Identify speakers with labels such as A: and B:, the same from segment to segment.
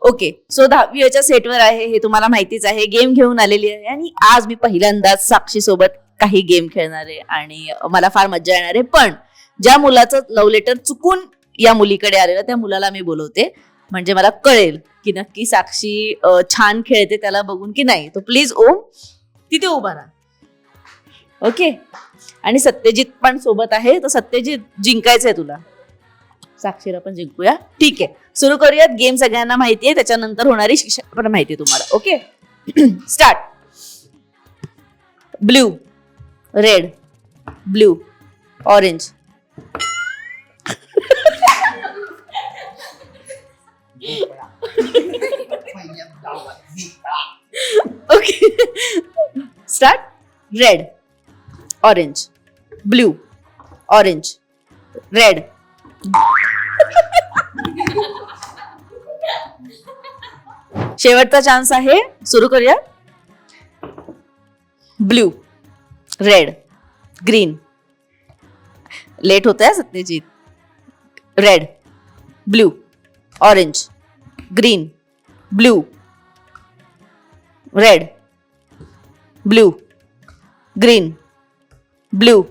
A: Okay, so 10वीच्या सेटवर आहे हे तुम्हाला माहितीच आहे. गेम घेऊन आलेली आहे आणि आज मी पहिल्यांदाच साक्षी सोबत काही गेम खेळणार आहे आणि मला फार मजा येणार आहे. पण ज्या मुलाचं लव्ह लेटर चुकून या मुलीकडे आलेलं त्या मुलाला मी बोलवते, म्हणजे मला कळेल की नक्की साक्षी छान खेळते त्याला बघून की नाही. तो प्लीज ओम तिथे उभा राहा. ओके, आणि सत्यजित पण सोबत आहे. तर सत्यजित जिंकायचंय तुला, साक्षीला पण जिंकूया. ठीक आहे, सुरू करूयात. गेम सगळ्यांना माहिती आहे, त्याच्यानंतर होणारी शिक्षा पण माहिती आहे तुम्हाला. Okay, start. Blue, red, blue, orange. Okay, start. Red, orange, blue, orange, red. शेवटचा चान्स आहे, सुरू करूया. Blue, red, green. लेट होत आहे Satyajit. Red, blue, orange, green, blue, red, blue, green, blue.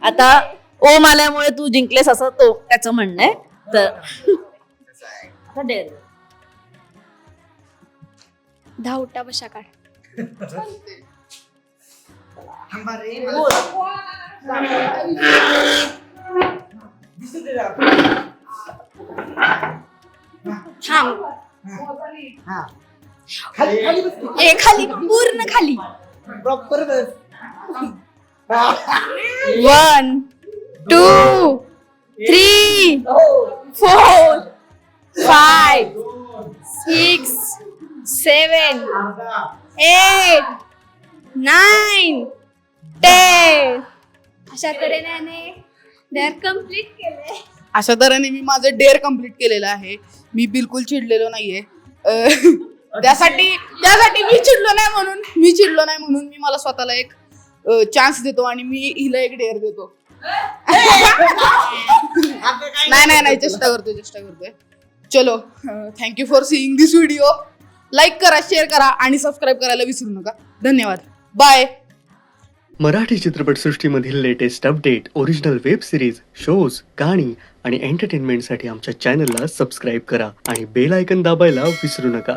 A: आता ओम आल्यामुळे तू जिंकलेस असं तो त्याचं म्हणणं आहे. तर
B: धावटा बशा काढ. थांब. ए खाली, पूर्ण खाली.
C: प्रॉपर बस.
B: 1 2 3 4 5 6 7 8 9 10. अशा तऱ्हेने डेअर कम्प्लीट केले.
D: अशा तऱ्हेने मी माझं डेअर कम्प्लीट केलेलं आहे. मी बिलकुल चिडलेलो नाहीये. त्यासाठी मी चिडलो नाही म्हणून मी मला स्वतःला एक चान्स देतो आणि मी हिला एक डेअर देतो. नाही चेष्टा करतोय. चलो, thank you for seeing this video. Like करा, शेअर करा आणि सबस्क्राईब करायला विसरू नका. धन्यवाद, बाय.
E: मराठी चित्रपटसृष्टीमधील latest update, original web series, shows, गाणी आणि एंटरटेनमेंटसाठी आमच्या चॅनलला सबस्क्राईब करा आणि बेल आयकन दाबायला विसरू नका.